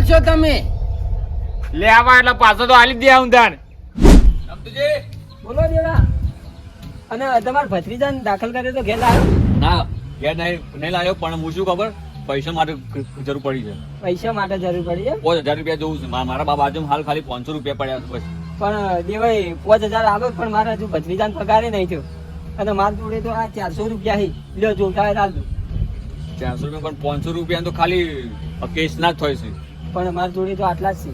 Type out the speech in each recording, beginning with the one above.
કરશો તમે? લે આવા એટલે પાછો તો આલી જ દે આવું તાન. બોલો દેવા. અને તમારા ભત્રીજાને દાખલ કરે તો ઘેર લાવ્યો? ના ઘેર નહીં લાવ્યો, પણ હું શું ખબર પૈસા માટે જરૂર પડી છે. પૈસા માટે જરૂર પડી છે? 5000 રૂપિયા જોવું છે. મારા બા બાજુ હાલ ખાલી 500 રૂપિયા પડ્યા છે બસ. પણ દેવાઈ 5000 આલો પણ મારા હજુ ભત્રીજાને પગારે નહીં થયો. અને મારા જોડે તો આ 400 રૂપિયા હી. લ્યો જોતા હોય હાલ દો. 400 રૂપિયા પણ 500 રૂપિયા તો ખાલી કેસ ના જ થાય છે. પણ મારા જોડે તો આટલા જ છે.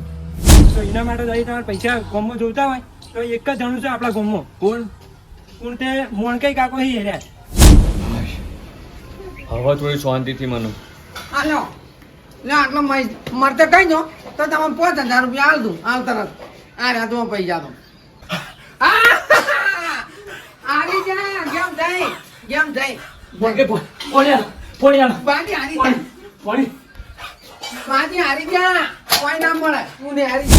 તો એના માટે જઈ તમારે પૈસા ગામમાં જોતા હોય તો એક જ જણું છે આપણા ગામમાં. કોણ? કોણ તે મોણકાઈ કાકો હી હેર્યા. હવે થોડી શાંતિથી મને. હાલો લે આટલો મરતે કઈ દો તો તમે 5000 રૂપિયા હાલ દઉં હાલ તરત. આ રહ્યા તો પૈસા તો આવી જા. કેમ જઈ બાજી હારી જા. બાજી હારી જા. કોઈ ના મળે. હું ને હારી જા.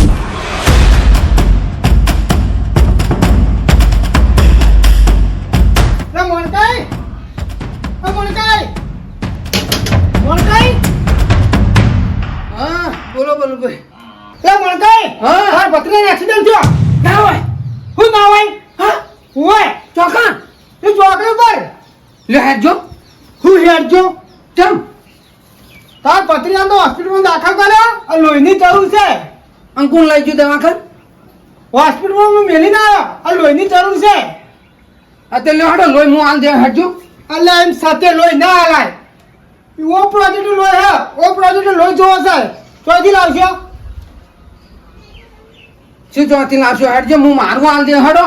મોણકાઈ હા બોલો ભાઈ. એ મોણકાઈ હા ભત્રીજાને એક્સિડન્ટ થયો. ના હોય. હું ના હોય? હા હોય ચોકન એ ચોકડી પર લે હેડજો. હું હેડજો. ચમ તાર ભત્રીજાને તો હોસ્પિટલમાં દાખલ કર્યો. આ લોહીની જરૂર છે. અંકુર લઈ ગયો દવાખાન. હોસ્પિટલમાં હું મેલીને આવ્યો. આ લોહીની જરૂર છે. અત્યારે લે હડો લોહી હું હાલ દે હેડજો. એટલે એમ સાથે લોહી ના હલાય. ઓ પ્રોજેક્ટ લોહી હે. ઓ પ્રોજેક્ટ લોહી જોવો છે. ચોથી લાવશો? શું ચોથી લાવશો? હેડજો હું મારું હાલ દે હડો.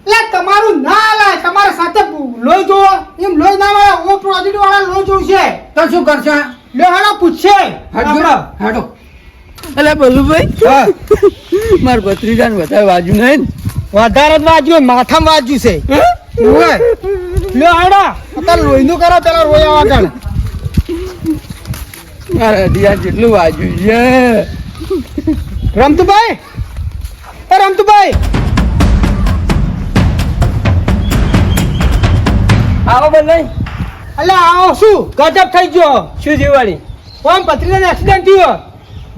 એટલે તમારું ના હલાય. તમારે સાથે લોહી જોવો. એમ લોહી ના મળે. ઓ પ્રોજેક્ટ વાળા લોહી જોશે. તો શું કરશો? લે હાડા પૂછશે. હેડજો હેડો. એટલે બલુભાઈ માર ભત્રીજાને વધારે વાજુ નહીં. વધારે જ વાજ્યું. માથામાં વાજ્યું છે. ઓય લે હાડા અત્યારે લોહીનું કરો. પેલા રોઈ આવા કાઢ. મારા દિયા જેટલું વાજુ છે. રમતુભાઈ એ રમતુભાઈ આવો બદલાઈ. એટલે આવો શું ગજબ થઈ ગયો. શું થયું વાળી? કોમ ભત્રીજાને એક્સિડન્ટ થયો.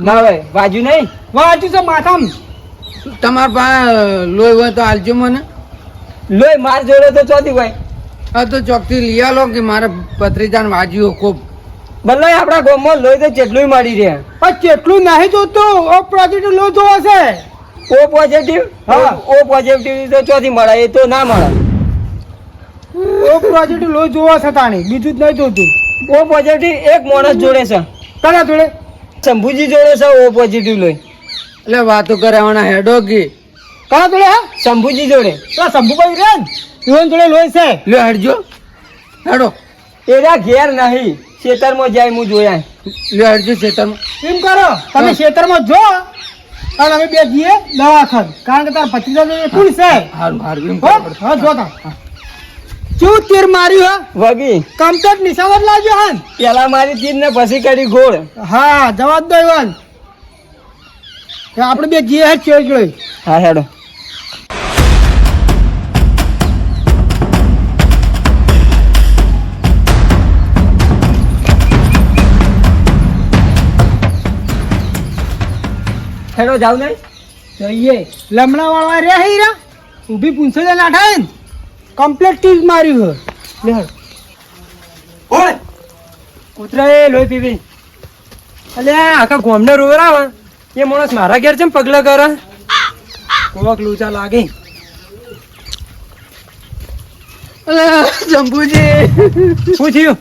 ના ભાઈ બાજુ નહીં. વાજ્યું છે માથામાં. તમારા પાસે લોહી હોય તો હાલજો મને. લોહી માર જોડે તો ચોથી ભાઈ. હા તો ચોકથી લઈ આલો કે મારે ભત્રીજાને વાજ્યું ખૂબ. બદલાઈ આપણા ગામમાં લોહી તો જેટલું મળી રહ્યા. પણ કેટલું નહીં જોતું. ઓ પ્રોજેક્ટ લોહી જોવો છે. ઓ પોઝિટિવ? હા. ઓ પોઝિટિવ તો ચોથી મળે. એ તો ના મળે. ઓ પ્રોજેક્ટ લોહી જોવો છે તાણી. બીજું જ નહીં જોતું. ઓ પોઝિટિવ એક માણસ જોડે છે. કના જોડે? શંભુજી જોડે છે ઓ પોઝિટિવ લોહી. એટલે વાતો કરાવવાના હેડો કે કના જોડે? હા શંભુજી જોડે. પેલા શંભુભાઈ રે ને ઈવન જોડે લોહી છે. લે હેડજો હેડો. એના ઘેર નહીં ખેતરમાં જાય હું જોયા. લે હેડજો ખેતરમાં. એમ કરો તમે ખેતરમાં જો અને અમે બે જઈએ દવાખાન. કારણ કે તારા ભત્રીજા જોડે કોણ છે? હારું હારું એમ હો? કરો. હા જો તા શું તીર માર્યું? હા વગી કમ્પ્લેટ નિશાન જ લાગ્યો. હા પેલા મારી તીર ને પછી કરી ગોળ. હા જવાબ દો ઈવન. આપણે બે જઈએ હે ચેડ જોઈ. હા હેડો. હેડો જાવ નહીં જઈએ લમણા વાળા રે હીરા ઊભી પૂંછે જ નાઠાય ને કમ્પ્લેટ તીર માર્યું. હે લે ઓય કૂતરા લોહી પીવી. અલ્યા આખા ગોમને રોવરાવા. એ માણસ મારા ઘેર છે પગલા કરે. કોક લૂચા લાગે. શંભુજી શું થયું?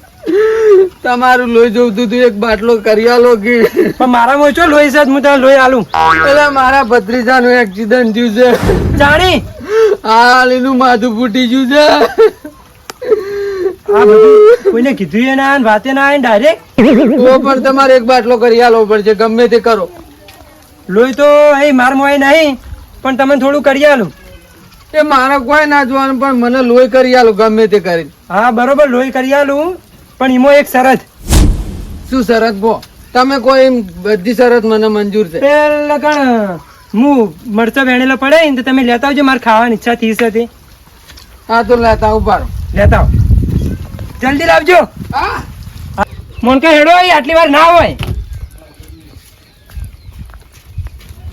તમારું લોહી જોતું તું એક બાટલો કરી આલો કે. પણ મારા મોચો લોહી છે હું તને લોહી આલું. એટલે મારા ભત્રીજાનું એક્સિડન્ટ થયું છે. જાણી હાલ એનું માથું ફૂટી ગયું છે. આ બધું કોઈને કીધું એ ના વાતે ના આવે ડાયરેક્ટ. તો પણ તમારે એક બાટલો કરી આલવો પડશે ગમે તે કરો. લોહી તો એ માર મોય નહીં પણ તમે થોડું કરી આલું. એ મારે કોઈ ના જોવાનું પણ મને લોહી કરી આલો ગમે તે કરીને. હા બરોબર લોહી કરી આલું પણ એમાં એક શરત. શું શરત બો? તમે કોઈ એમ બધી શરત મને મંજૂર છે. પેલા કણ હું મરચો વેણેલો પડે ને તો તમે લેતા આવજો. મારે ખાવાની ઈચ્છા થઈ છે. હા તો લેતા ઉપાડો. લેતા આવો જલ્દી લાવજો. હા મોનકા હેડો આટલી વાર ના હોય.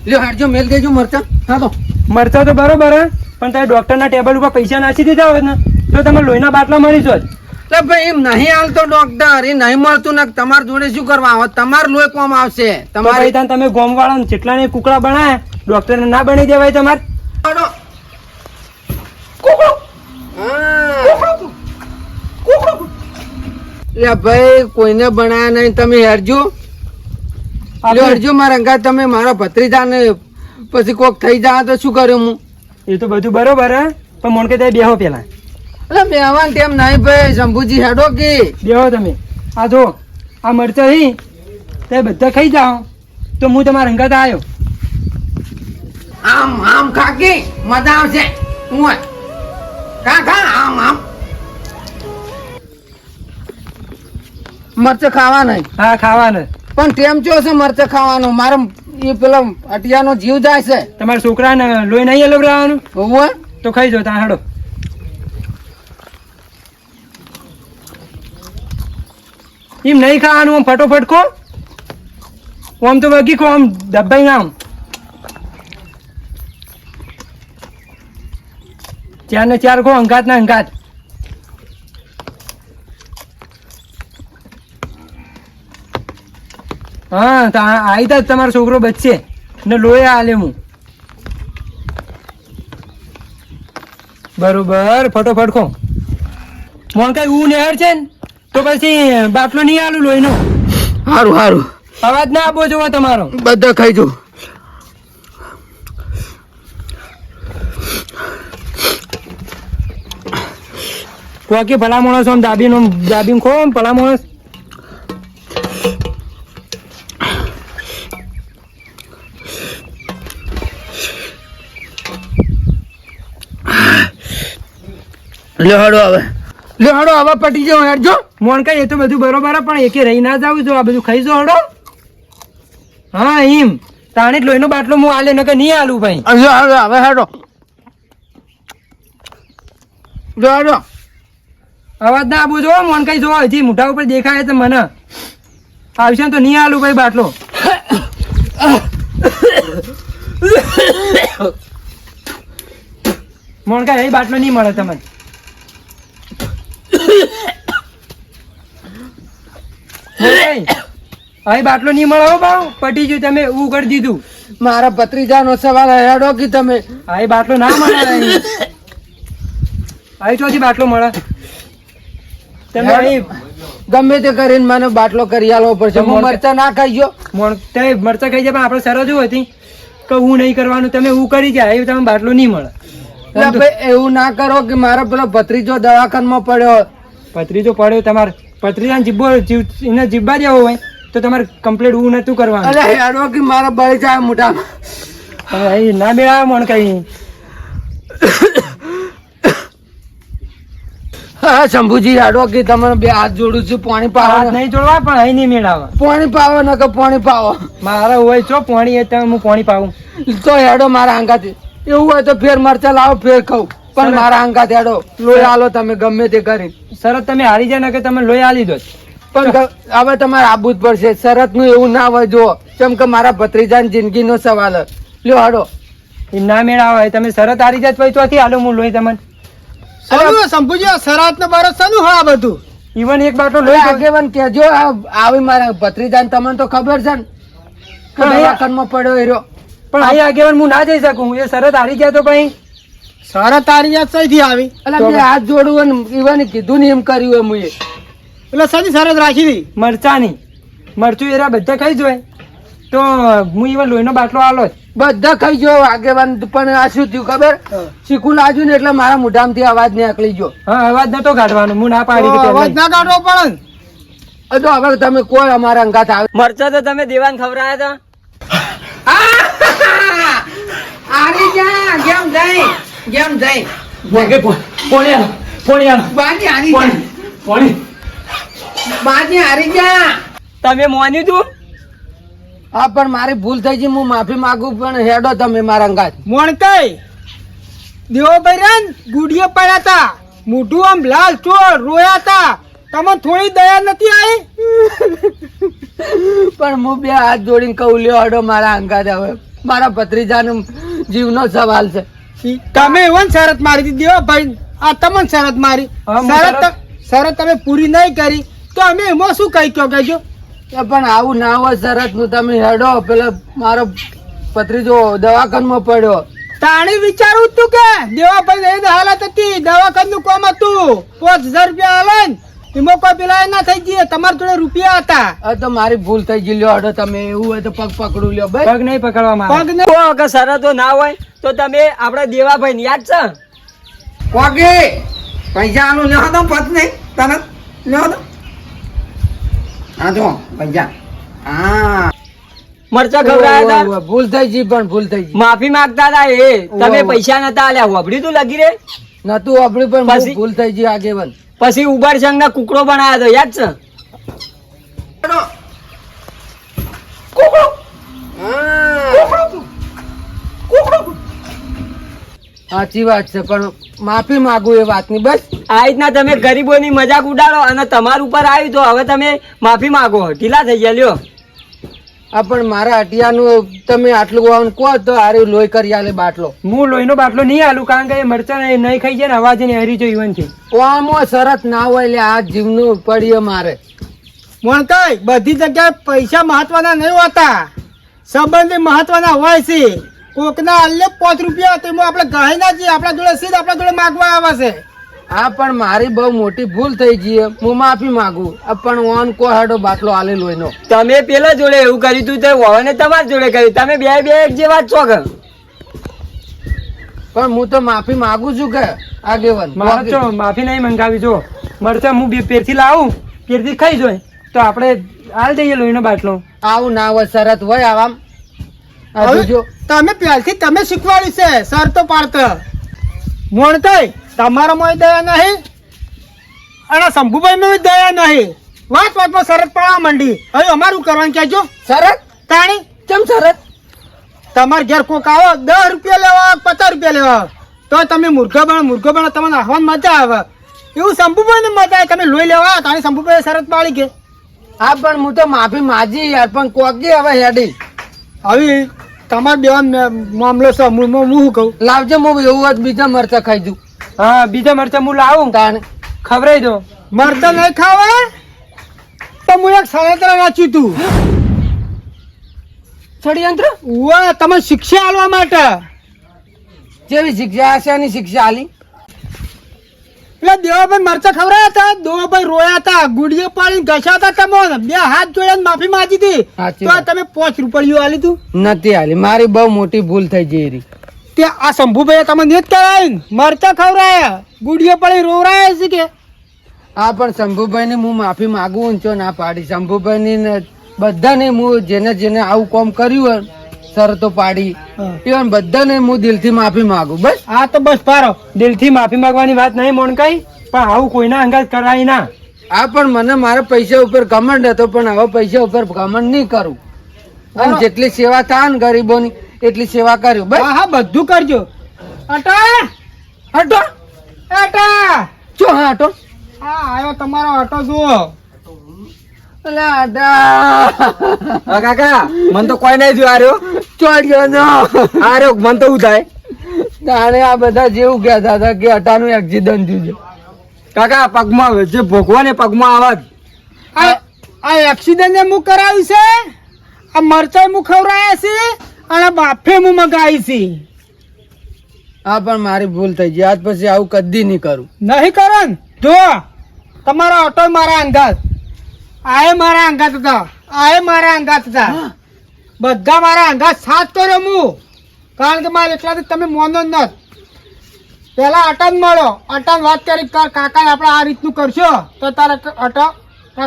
લ્યો હેડજો મેલ દેજો મરચા હા તો મરચા તો બરોબર હે પણ તમે ડોક્ટરના ટેબલ ઉપર પૈસા નાખી દીધા હોત ને તો તમે લોહીના બાટલા મળી જોત. એટલે ભાઈ એમ નહીં હાલતો ડોક્ટર એ નહીં મળતું ને તમારા જોડે શું કરવા આવે તમારે લોહી કોમ આવશે તો તમારે ભાઈ તાન તમે ગોમવાળા જેટલાને કુકડા બનાયા ડોક્ટરને ના બની દેવાય તમારે. લે ભાઈ કોઈને બનાયા નહીં તમે હેરજો હેરજો મારા અંગા તમે મારા ભત્રીજાને પછી કોક થઈ જાય તો શું કર્યું હું એ તો બધું બરોબર હે પણ મોણ કે તે બેહો પેલા એટલે બેહવાન ટેમ નહીં ભાઈ શંભુજી હેડો કે બેહો તમે. આ જો આ મરચા હી તે બધા ખાઈ જાઓ તો હું તમારા અંગાત આવ્યો. આમ આમ ખાકી મજા આવશે હું ખા ખા આમ આમ મરચ ખાવા નહીં હા ખાવાનું પણ ટેમ ચો છે મરચ ખાવાનો મારો એ પેલો અટિયાનો જીવ જાય છે તમારા છોકરાને લોહી નહીં હલવડાવવાનું હોવે તો ખાઈ જો ત્યાં હેડો. એમ નહીં ખાવાનું આમ ફટોફટ ખો આમ તો વગી ખો આમ ડબ્બાઈ ના આમ ચાર ને ચાર ખો અંગાત ના અંગાત. હા તો આવી તા તમારો છોકરો બચશે ને લોહી હાલે હું બરોબર ફટોફટ ખો મોન કઈ હું નેહર છે ને તો પછી બાટલો નહીં આલું લોહીનો. સારું સારું અવાજ ના આપવો જોવો તમારો. બધા ખાઈ જો કોકી ભલા માણસ આમ દાબીને ખો ભલા માણસ. લેહડો હવે પટી જાઓ હેડજો મોન કઈ એ તો બધું બરોબર હે, પણ એકે રહી ના જાવ જો આ બધું ખાઈ જો હડો. હા એમ તાણે જ લોહીનો બાટલો હું આલે નકર નહીં આલું ભાઈ. હવે હેડો હેડો અવાજ ના આપવો જો મોન કઈ જો હજી મોઢા ઉપર દેખાય તો મને આવશે ને તો નહીં આલું ભાઈ બાટલો. મોન કઈ એ બાટલો નહીં મળે તમને. અહીં બાટલો નહીં મળે હો બાવ પટી ગયું તમે એવું કરી દીધું. મારા ભત્રીજાનો સવાલ હેડો કે તમે અહીં બાટલો ના મળે અહીં ચોથી બાટલો મળે તમે અહીં ગમે તે કરીને મને બાટલો કરી આલવો પડશે હું મરચા ના ખાઈ ગયો તે મરચા ખાઈ જાય પણ આપણે સરસ એવું હતી કે હું નહીં કરવાનું તમે એવું કરી જાય અહીં તમે બાટલો નહીં મળે. એટલે ભાઈ એવું ના કરો કે મારો પેલો ભત્રીજો દવાખાનામાં પડ્યો પત્રીજો પડ્યો તમારે પત્રીજાને જીબ્બો એને જીબ્બા જેવો હોય તો તમારે કમ્પ્લીટ એવું નતું કરવાનું. અરે હેડો કે મારા બળી જાય મોટા અહીં ના મેળાવે મોણ કઈ. હા શંભુજી હેડો કે તમને બે હાથ જોડું છું પાણી હાથ પાવો નહીં જોડવા પણ અહીં નહીં મેળાવે. પાણી પાવો ન કે પાણી પાવો મારા હોય છો પાણી એ તમે હું પાણી પાવું. તો હેડો મારા આંગાથી એવું હોય તો ફેર મરચા લાવો ફેર ખાઉં પણ મારા આંગાથી હેડો લોહી આલો તમે ગમે તે કરી શરત તમે હારી જાય ને કે તમે લોહી આલી દો. પણ હવે તમારે આબુ જ પડશે શરત નું એવું ના હોય જો કેમ કે મારા ભત્રીજાની જિંદગીનો સવાલ છે. લ્યો હેડો એમ ના મેળાવે તમે શરત હારી જાય પછી ચોથી હાલો હું લોહી તમને. શંભુજી શરાત ને બરસ શાનું હા બધું ઈવન એક બાટલો લોહી લોહી આગેવાન કેજો આવી મારા ભત્રીજાને તમને તો ખબર છે ને કે દવાખાનામાં પડ્યો એરો પણ અહીં આગેવાન હું ના જઈ શકું એ શરત હારી જાય તો પછી શરત તારી યાદ સહીથી આવી એટલે મેં હાથ જોડવું ને ઈવન કીધું ને એમ કર્યું એમ મુએ એટલે સદી શરત રાખી દી મરચાની મરચું એરા બધા ખાઈ જોય તો હું ઈવન લોહીનો બાટલો આલો જ. બધા ખાઈ ગયો આગેવાન પણ આ શું થયું ખબર શીખું લાજુ ને એટલે મારા મોઢામાંથી અવાજ નીકળી ગયો હા અવાજ નતો કાઢવાનો હું ના પાડી કે અવાજ ના કાઢવો પડે ને. તો હવે તમે કોઈ અમારા અંગાત આવે મરચા તો તમે દેવાન ખવડાયા આરી જા કેમ જઈ બાજી હારી જા બાજી હારી જા તમે મોન્યું તું હા પણ મારી ભૂલ થઈ ગઈ હું માફી માંગુ પણ હેડો તમે મારા અંગાત મોણકાઈ દેવોભાઈ રે ગુડીએ પડ્યા હતા મોઢું આમ લાલ ચોર રોયા હતા તમને થોડી દયા નથી આવી પણ હું બે હાથ જોડીને કહું લ્યો હેડો મારા અંગાત હવે મારા ભત્રીજાનો જીવનો સવાલ છે. તમે એવો ને શરત મારી હતી દેવાભાઈ, આ તમને શરત મારી. હા, હું શરત તમે પૂરી નહીં કરી તો અમે એમાં શું કહી કયો કહેજો. એ પણ આવું ના હોય શરત નું. તમે હેડો, પેલા મારો ભત્રીજો દવાખાનામાં પડ્યો. તાણી વિચારું તું કે દેવાભાઈ એ હાલત હતી, દવાખાનું નું કામ હતું, 5000 રૂપિયા હાલે ને એમાં કોઈ પેલા ના થઈ ગયે, તમારા જોડે રૂપિયા હતા. હવે તો મારી ભૂલ થઈ ગઈ. લ્યો હેડો, તમે એવું હોય તો પગ પકડું લ્યો ભાઈ. પગ નહીં પકડવા પગ ને અગર શરતો ના હોય તો તમે આપડા દેવાભાઈ યાદ છે? કોકે પૈસા આનું લ્યો તો પત નહીં તને લ્યો તો. હા જો પૈસા. હા મરચા ખવડાયા હતા, ભૂલ થઈ ગઈ, પણ ભૂલ થઈ ગઈ. માફી માંગતા હતા એ, તમે પૈસા નતા આલ્યા. હોબળી તું લગી રે. નતું આપડ્યું પણ પછી? ભૂલ થઈ ગઈ આગેવાન. પછી ઉબાડ સંગ ના કુકડો બનાવ્યો હતો, યાદ છે? સાચી વાત છે, પણ માફી માંગુ એ વાતની. બસ આ રીતના તમે ગરીબોની મજાક ઉડાડો અને તમારા ઉપર આવ્યું તો હવે તમે માફી માંગો. ઢીલા થઈ ગયા લ્યો. આ પણ મારા અટિયાનું તમે આટલું આવું કહો તો આરે લોહી કરી આલે બાટલો. હું લોહીનો બાટલો નહીં આલું, કારણ કે એ મરચા નહીં ખાઈ જાય ને અવાજ ને હરી જો ઈવન છે. ઓમો શરત ના હોય લે, આ જીવનું પડીએ મારે. મોણકાઈ બધી જગ્યાએ પૈસા મહત્વના નહીં હોતા, સંબંધ મહત્વના હોય છે. કોકના આલે 5 રૂપિયા તેમાં આપણે ગહાઈ ના જઈએ, આપણા જોડે સીધ આપણા જોડે માગવા આવે છે. હા પણ મારી બહુ મોટી ભૂલ થઈ ગઈ. હું માફી માંગુ. પણ ઓન કો હેડો બાટલો આલે લોહીનો. તમે પેલા જોડે એવું કર્યું તું તો હવે તમારા જોડે કર્યું. તમે બે એક જેવા જ છો કે? પણ હું તો માફી માંગુ છું કે આગેવાન. મારે જો માફી નહીં મંગાવી. જો મરચા હું પેરથી લાવું, પેરથી ખાઈ જોઈ તો આપણે હાલ દઈએ લોહીનો બાટલો. આવું ના હોય, શરત હોય આવામ. આ હવે જોજો. તમે પહેલથી તમે શીખવાડ્યું છે શરતો પાડતા. મોણકાઈ તમારામાં દયા નહીં અને શંભુભાઈ માં દયા નહીં. વાત વાતમાં શરત પાડવા માંડી. હવે અમારું કરવાનું કહેજો. શરત? તાણી કેમ શરત? તમારે ઘેર કોક આવો 10 રૂપિયા લેવા 50 રૂપિયા લેવા તો તમે મૂર્ખા બનો તમને આહવાન મજા આવે. એવું શંભુભાઈ ને મજા આવે. તમે લોહી લેવા તાણી શંભુભાઈ શરત પાડી કે હા પણ હું તો માફી માંગી યાર, પણ કોકી હવે હેડી. હવે તમારે બેવાનો મામલો છે. હું શું કહું, લાવજો, હું એવું હોત બીજા મરચા ખાઈ દઉં. હા, બીજા મરચા હું લાવું, તાણે ખવડાવી દો. મરતા નહીં ખાવા તો હું એક ષડયંત્ર વાંચ્યું તું. ષડયંત્ર? ઉવા તમે શિક્ષા આલવા માટે. જેવી શિક્ષા હશે એની શિક્ષા આલી. એટલે દેવાભાઈ મરચા ખવડાયા હતા, દેવાભાઈ રોયા હતા, ગુડીએ પાડીને ઘસાતા તમને 2 હાથ જોડ્યા માફી માંગી હતી સાચી તો વાત. તમે 5 રૂપિયા આલી તું. નથી આલી. મારી બહુ મોટી ભૂલ થઈ ગઈ રહી. તે આ શંભુભાઈ તમને જ કરાય મરચા ખવડાયા, ગુડીએ પાડી રોવરાયા છે કે. હા પણ શંભુભાઈ ને હું માફી માંગુ ઊંચો ના પાડી. શંભુભાઈ ની ને બધાને હું જેને આવું કામ કર્યું હોય શરતો પાડી એ બધાને હું દિલથી માફી માંગુ. બસ હા તો બસ પારો. દિલથી માફી માંગવાની વાત નહીં મોણકાઈ, પણ આવું કોઈના અંગાત કરાય ના. હા પણ મને મારા પૈસા ઉપર ઘમંડ હતો, પણ હવે પૈસા ઉપર ઘમંડ નહીં કરું. અને જેટલી સેવા થાય ને ગરીબોની એટલી સેવા કર્યું. બસ હા હા બધું કરજો. અટા હટો. અટા ચો હા હટો. હા આવ્યો તમારો ઓટો જુઓ. અલા હટા. કાકા મન તો કોઈ નહીં જોયું. આર્યો ચોડ્યો નો. આર્યો મન તો શું થાય? તાણે આ બધા જેવું કહેતા હતા કે હટાનું એક્સિડન્ટ થયું છે. કાકા પગમાં જે ભોગવા ને પગમાં આવાજ. આ એક્સિડન્ટ ને હું કરાવ્યું છે, આ મરચાઈ હું ખવડાયા છે અને બાફે હું મગાવી છે. હા પણ મારી ભૂલ થઈ ગઈ. આજ પછી આવું કદી નહીં કરું. નહીં કરો ને. જો તમારા ઓટો મારા અંગાત, આએ મારા અંગાત હતા, આએ મારા અંગાત હતા, બધા મારા અંગાત સાથ કર્યો હું. કારણ કે મારે એટલાથી તમે મોનો જ નથી. પેલા અટન મળો, અટન વાત કરી કાકા આપણે આ રીતનું કરશો તો તારે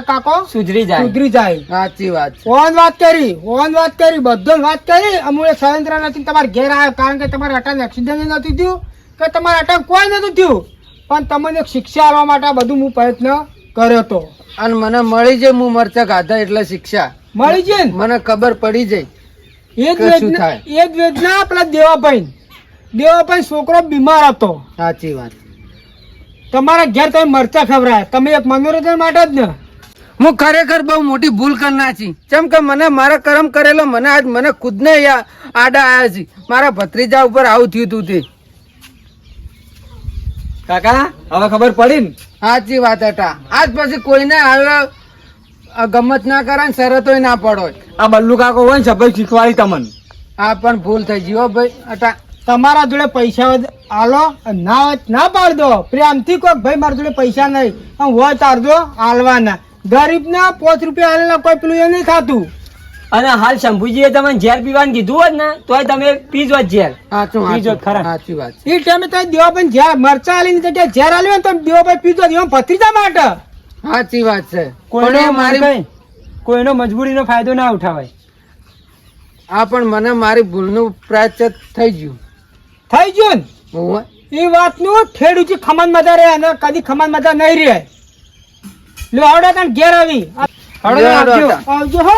કાકો સુધરી જાય. સુધરી જાય. સાચી વાત છે. ઓન વાત કરી બધો વાત કરી. અમુક ષડયંત્ર નથી તમારે ઘેર આવ્યો, કારણ કે તમારે અટન એક્સિડન્ટ નથી થયું કે તમારે અટન કોઈ નથી થયું, પણ તમને એક શિક્ષા આપવા માટે આ બધું હું પ્રયત્ન કર્યો હતો. અને મને મળી જાય હું મરચા ખાધા એટલે શિક્ષા મળી જાય ને. મને ખબર પડી જાય. એ જ કે શું વેદના થાય? એ જ વેદના પેલા દેવાભાઈ છોકરો બીમાર હતો. સાચી વાત. તમારા ઘેર તમે મરચા ખવડાયા, તમે એક મનોરંજન માટે જ ને. હું ખરેખર બહુ મોટી ભૂલ કરનાર છું. કેમ કે મને મારા કર્મ કરેલો મને આજ મને ખુદને આડા આયા છે મારા ભત્રીજા ઉપર આવું થયું તું તે કાકા હવે ખબર પડી ને સાચી વાત હતા આજ પછી કોઈને હવે ગમત ના કરે ને શરતોય ના પડો આ બલ્લુ કાકો હોય ને સભાઈ શીખવાડી તમને આ પણ ભૂલ થઈ ગઈ હો ભાઈ અટા તમારા જોડે પૈસા હોય તો આલો ના હોય તો ના પાડ દો પ્રેમથી કોક ભાઈ મારા જોડે પૈસા નહીં આમ હોય તાર દો આલવાના ગરીબ ના 5 રૂપિયા હાલના કોઈ પેલું એ નહીં ખાતું અને હાલ શંભુજીએ તમને ઝેર પીવાનું કીધું હોત ને તોય તમે પીજો જ ઝેર સાચું પીજો ખરા. સાચી વાત એ ટાઈમે તો દેવાભાઈ ઝેર મરચા આલીની જગ્યાએ ઝેર આલ્યું ને તમે દેવાભાઈ પીજો એમ ભત્રીજા માટે સાચી વાત છે કોઈનો પણ એ મારી કોઈનો મજબૂરીનો ફાયદો ના ઉઠાવાય. આ પણ મને મારી ભૂલનું પ્રાયશ્ચિત થઈ ગયું થઈ ગયું ને હોવે. એ વાતનું ખેડૂત ખમણ મજા રહે અને કદી ખમણ મજા નહીં રહે લો આવડે તને ઘેર આવી લ્યો, આવડો આવજો હતા. આવજો હો